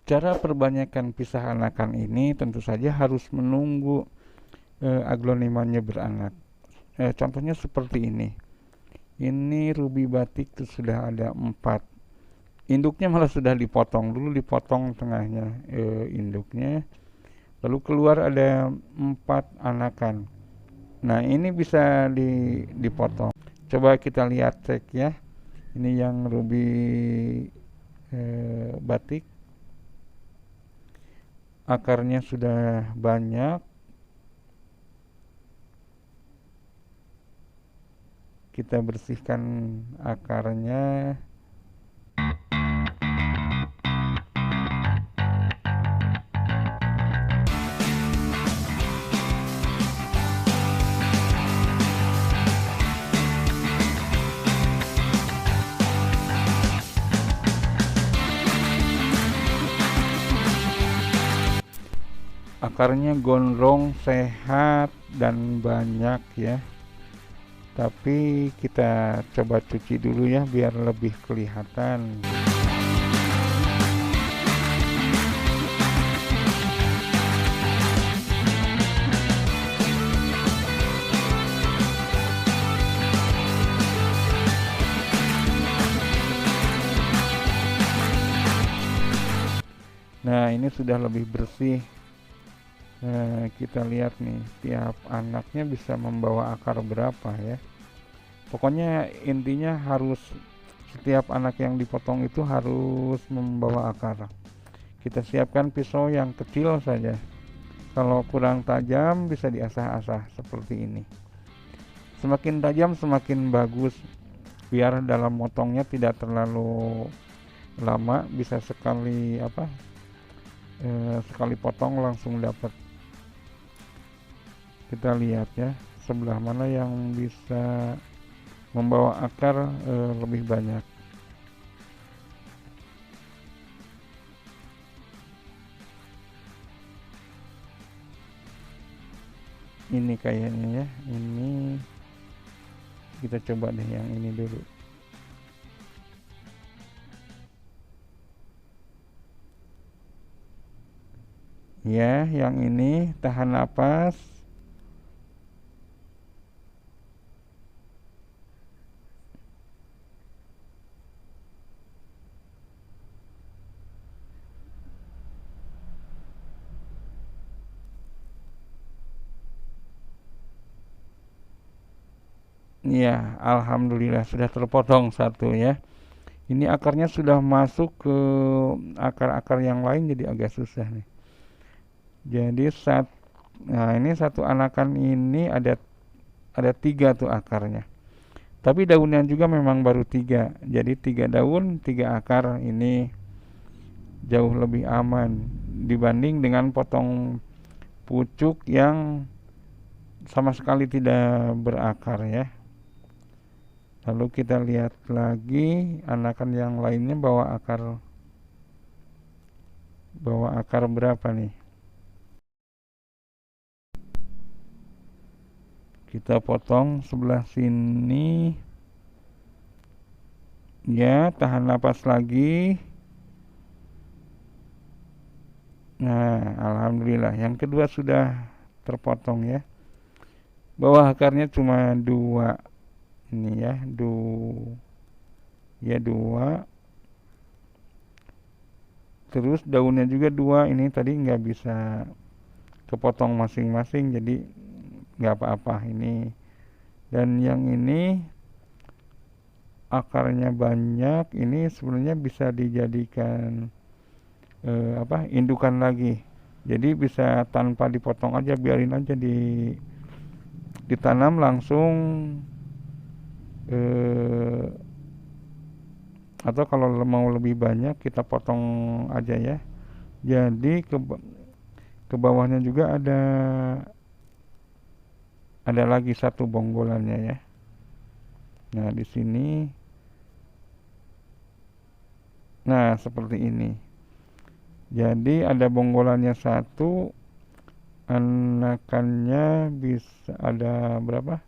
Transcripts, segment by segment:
Cara perbanyakan pisah anakan ini tentu saja harus menunggu aglonimanya beranak. Contohnya seperti ini. Ini ruby batik itu sudah ada 4. Induknya malah sudah dipotong dulu, dipotong tengahnya induknya. Lalu keluar ada 4 anakan. Nah ini bisa dipotong. Coba kita lihat cek ya. Ini yang ruby batik. Akarnya sudah banyak. Kita bersihkan akarnya. Akarnya gondrong, sehat, dan banyak ya. Tapi kita coba cuci dulu ya biar lebih kelihatan. Nah, ini sudah lebih bersih. Kita lihat nih, tiap anaknya bisa membawa akar berapa ya. Pokoknya intinya harus setiap anak yang dipotong itu harus membawa akar. Kita siapkan pisau yang kecil saja. Kalau kurang tajam bisa diasah-asah seperti ini. Semakin tajam semakin bagus, biar dalam motongnya tidak terlalu lama, bisa sekali potong langsung dapat. Kita lihat ya, sebelah mana yang bisa membawa akar lebih banyak. Ini kayaknya ya, ini kita coba deh yang ini dulu. Ya, yang ini tahan napas. Ya, alhamdulillah sudah terpotong satu ya. Ini akarnya sudah masuk ke akar-akar yang lain, jadi agak susah nih. Jadi nah ini satu anakan ini ada 3 tuh akarnya. Tapi daunnya juga memang baru 3. Jadi 3 daun, 3 akar, ini jauh lebih aman dibanding dengan potong pucuk yang sama sekali tidak berakar ya. Lalu kita lihat lagi anakan yang lainnya bawa akar berapa nih. Kita potong sebelah sini. Ya, tahan napas lagi. Nah, alhamdulillah yang kedua sudah terpotong ya. Bawah akarnya cuma 2. Ini ya, ya 2. Terus daunnya juga 2. Ini tadi nggak bisa kepotong masing-masing, jadi nggak apa-apa ini. Dan yang ini akarnya banyak, ini sebenarnya bisa dijadikan indukan lagi. Jadi bisa tanpa dipotong aja, biarin aja ditanam langsung, eh, atau kalau mau lebih banyak kita potong aja ya. Jadi ke bawahnya juga ada lagi satu bonggolannya ya. Nah, di sini, nah seperti ini. Jadi ada bonggolannya satu, anakannya bisa ada berapa?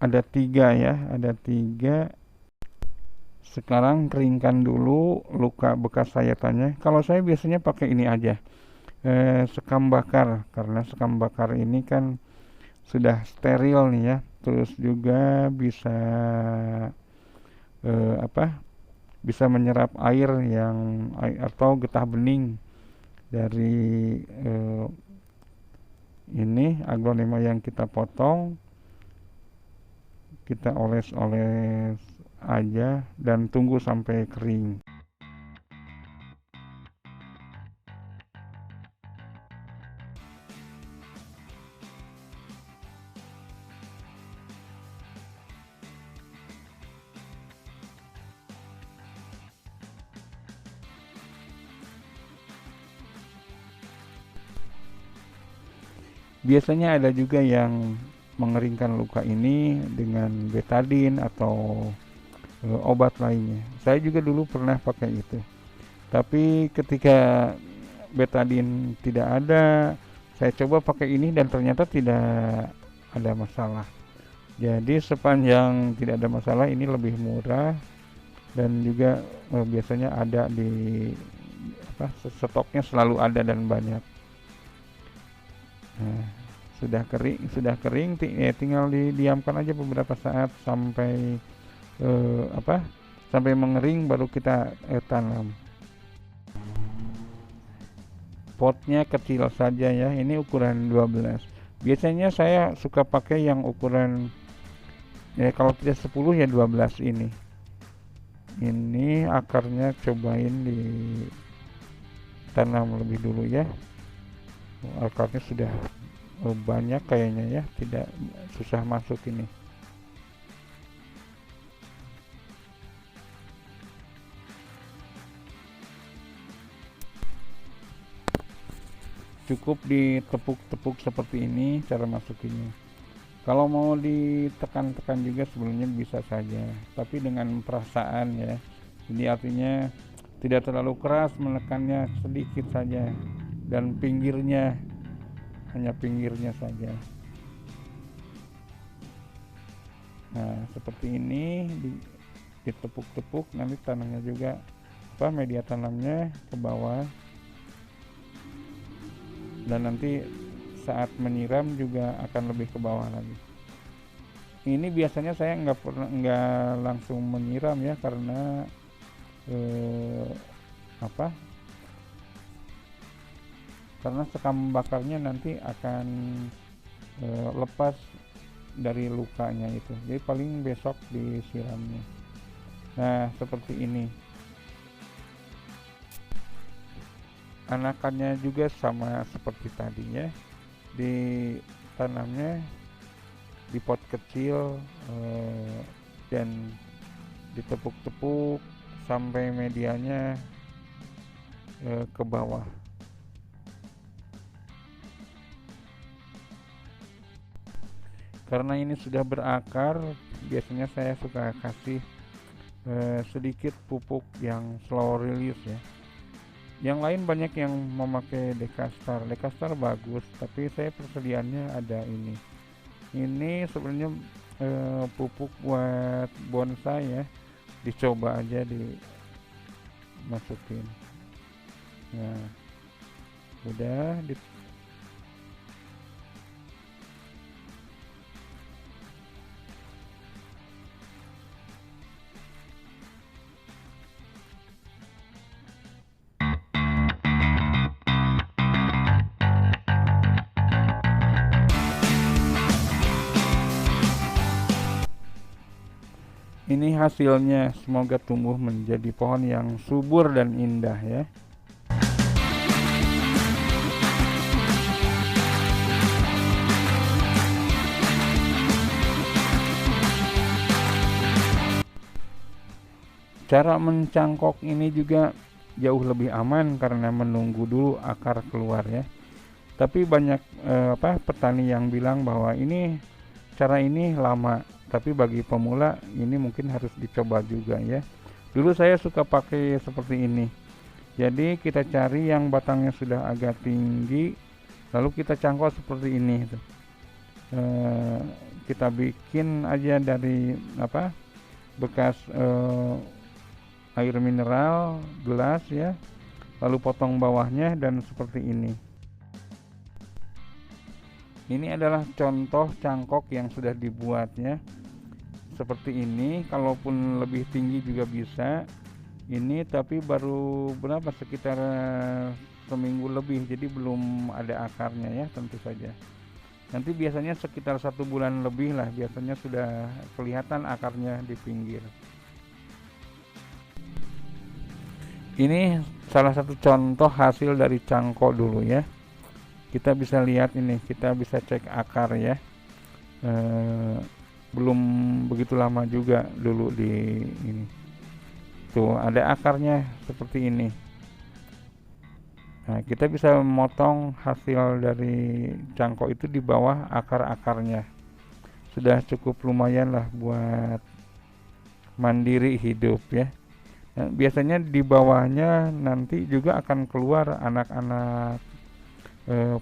Ada 3 ya, ada 3. Sekarang keringkan dulu luka bekas sayatannya. Kalau saya biasanya pakai ini aja, sekam bakar, karena sekam bakar ini kan sudah steril nih ya. Terus juga bisa apa? Bisa menyerap air atau getah bening dari ini aglonema yang kita potong. Kita oles-oles aja dan tunggu sampai kering. Biasanya ada juga yang mengeringkan luka ini dengan betadine atau obat lainnya. Saya juga dulu pernah pakai itu. Tapi ketika betadine tidak ada, saya coba pakai ini dan ternyata tidak ada masalah. Jadi sepanjang tidak ada masalah, ini lebih murah dan juga biasanya ada di apa, stoknya selalu ada dan banyak. Nah, sudah kering, tinggal didiamkan aja beberapa saat sampai apa, sampai mengering baru kita tanam. Potnya kecil saja ya, ini ukuran 12. Biasanya saya suka pakai yang ukuran ya, kalau tidak 10 ya 12 ini. Ini akarnya cobain ditanam lebih dulu ya. Akarnya sudah banyak kayaknya ya, tidak susah masuk ini. Cukup ditepuk-tepuk seperti ini cara masukinnya. Kalau mau ditekan-tekan juga sebenarnya bisa saja, tapi dengan perasaan ya. Jadi artinya tidak terlalu keras menekannya, sedikit saja, dan pinggirnya, hanya pinggirnya saja. Nah, seperti ini ditepuk-tepuk, nanti tanamnya juga apa, media tanamnya ke bawah, dan nanti saat menyiram juga akan lebih ke bawah lagi. Ini biasanya saya nggak langsung menyiram ya, karena apa, karena sekam bakarnya nanti akan lepas dari lukanya itu, jadi paling besok disiramnya. Nah, seperti ini. Anakannya juga sama seperti tadinya, ditanamnya di pot kecil dan ditepuk-tepuk sampai medianya ke bawah. Karena ini sudah berakar, biasanya saya suka kasih sedikit pupuk yang slow release ya. Yang lain banyak yang memakai Dekastar bagus, tapi saya persediaannya ada ini. Ini sebenarnya pupuk buat bonsai ya, dicoba aja dimasukin. Nah, udah ini hasilnya, semoga tumbuh menjadi pohon yang subur dan indah ya. Cara mencangkok ini juga jauh lebih aman karena menunggu dulu akar keluar ya. Tapi banyak petani yang bilang bahwa cara ini lama, tapi bagi pemula ini mungkin harus dicoba juga ya. Dulu saya suka pakai seperti ini. Jadi kita cari yang batangnya sudah agak tinggi, lalu kita cangkok seperti ini. Kita bikin aja dari bekas air mineral gelas ya, lalu potong bawahnya dan seperti ini. Ini adalah contoh cangkok yang sudah dibuatnya seperti ini. Kalaupun lebih tinggi juga bisa. Ini tapi baru berapa, sekitar seminggu lebih, jadi belum ada akarnya ya, tentu saja. Nanti biasanya sekitar 1 bulan lebih lah, biasanya sudah kelihatan akarnya di pinggir. Ini salah satu contoh hasil dari cangkok dulu ya. Kita bisa lihat ini, kita bisa cek akar ya. Belum begitu lama juga dulu di ini. Tuh ada akarnya seperti ini. Nah, kita bisa memotong hasil dari cangkok itu di bawah akar-akarnya. Sudah cukup lumayan lah buat mandiri hidup ya. Nah, biasanya di bawahnya nanti juga akan keluar anak-anak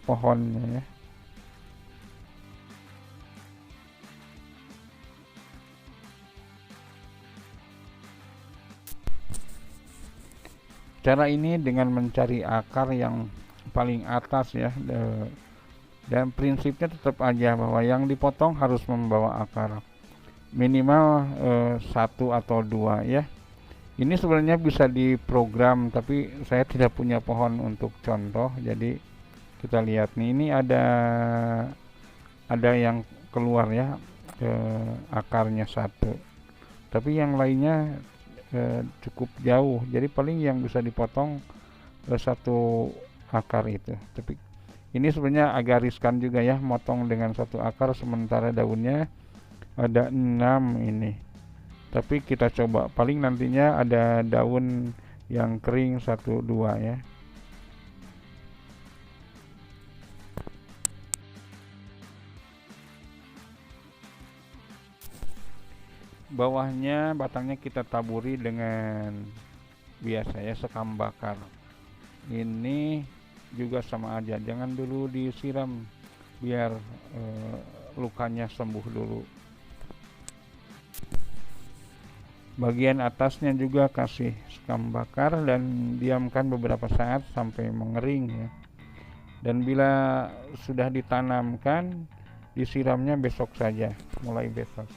pohonnya ya. Cara ini dengan mencari akar yang paling atas ya, dan prinsipnya tetap aja bahwa yang dipotong harus membawa akar minimal 1 atau 2 ya. Ini sebenarnya bisa diprogram, tapi saya tidak punya pohon untuk contoh, jadi kita lihat nih, ini ada yang keluar ya, akarnya 1, tapi yang lainnya cukup jauh, jadi paling yang bisa dipotong 1 akar itu. Tapi ini sebenarnya agak riskan juga ya, motong dengan 1 akar sementara daunnya ada 6 ini. Tapi kita coba, paling nantinya ada daun yang kering 1-2 ya. Bawahnya batangnya kita taburi dengan biasa ya, sekam bakar. Ini juga sama aja, jangan dulu disiram biar lukanya sembuh dulu. Bagian atasnya juga kasih sekam bakar dan diamkan beberapa saat sampai mengering ya. Dan bila sudah ditanamkan, disiramnya besok saja, mulai besok.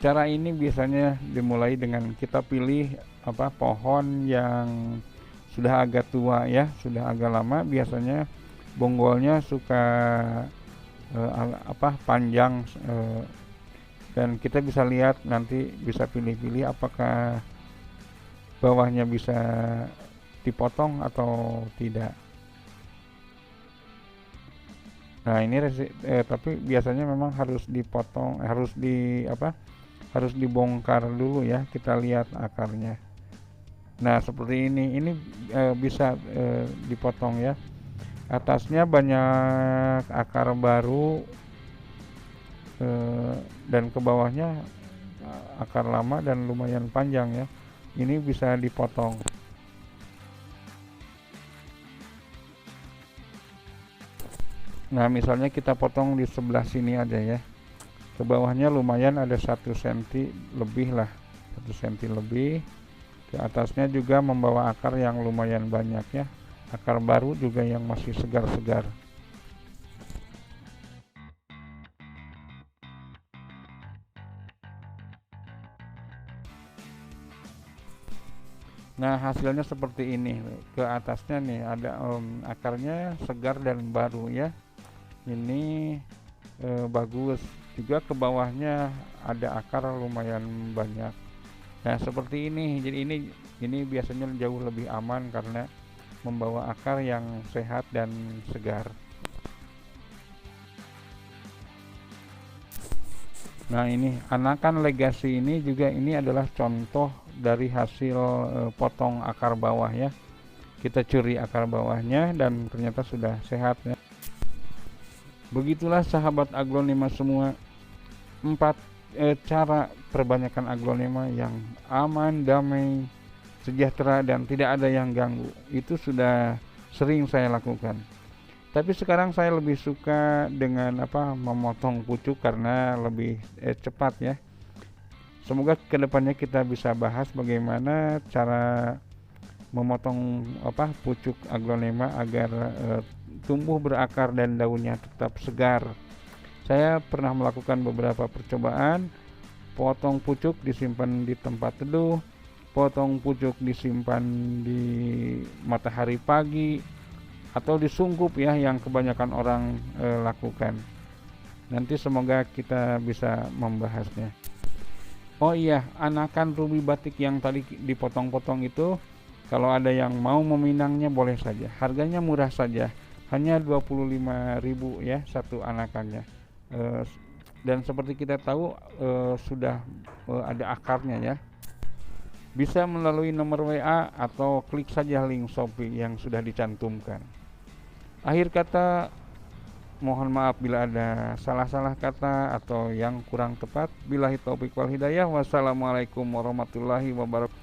Cara ini biasanya dimulai dengan kita pilih pohon yang sudah agak tua ya, sudah agak lama. Biasanya bonggolnya suka panjang, dan kita bisa lihat nanti, bisa pilih-pilih apakah bawahnya bisa dipotong atau tidak. Nah ini tapi biasanya memang harus dipotong, harus dibongkar dulu ya, kita lihat akarnya. Nah seperti ini bisa dipotong ya. Atasnya banyak akar baru, dan ke bawahnya akar lama dan lumayan panjang ya. Ini bisa dipotong. Nah misalnya kita potong di sebelah sini aja ya, ke bawahnya lumayan ada 1 cm lebih lah, 1 cm lebih. Ke atasnya juga membawa akar yang lumayan banyak ya, akar baru juga yang masih segar-segar. Nah hasilnya seperti ini. Ke atasnya nih ada akarnya segar dan baru ya, ini bagus. Juga ke bawahnya ada akar lumayan banyak. Nah seperti ini, jadi ini biasanya jauh lebih aman karena membawa akar yang sehat dan segar. Nah ini anakan legasi ini juga, ini adalah contoh dari hasil potong akar bawah ya. kita curi akar bawahnya dan ternyata sudah sehat ya. Begitulah sahabat aglonema semua, 4 cara perbanyakan aglonema yang aman, damai, sejahtera dan tidak ada yang ganggu. Itu sudah sering saya lakukan. Tapi sekarang saya lebih suka dengan memotong pucuk karena lebih cepat ya. Semoga kedepannya kita bisa bahas bagaimana cara memotong pucuk aglonema agar tumbuh berakar dan daunnya tetap segar. Saya pernah melakukan beberapa percobaan, potong pucuk disimpan di tempat teduh, potong pucuk disimpan di matahari pagi, atau disungkup ya yang kebanyakan orang lakukan. Nanti semoga kita bisa membahasnya. Oh iya, anakan ruby batik yang tadi dipotong-potong itu, kalau ada yang mau meminangnya boleh saja. Harganya murah saja, hanya 25.000 ya satu anakannya. Dan seperti kita tahu sudah ada akarnya ya. Bisa melalui nomor WA atau klik saja link Shopee yang sudah dicantumkan. Akhir kata, mohon maaf bila ada salah-salah kata atau yang kurang tepat. Billahi taufiq wal hidayah. Wassalamualaikum warahmatullahi wabarakatuh.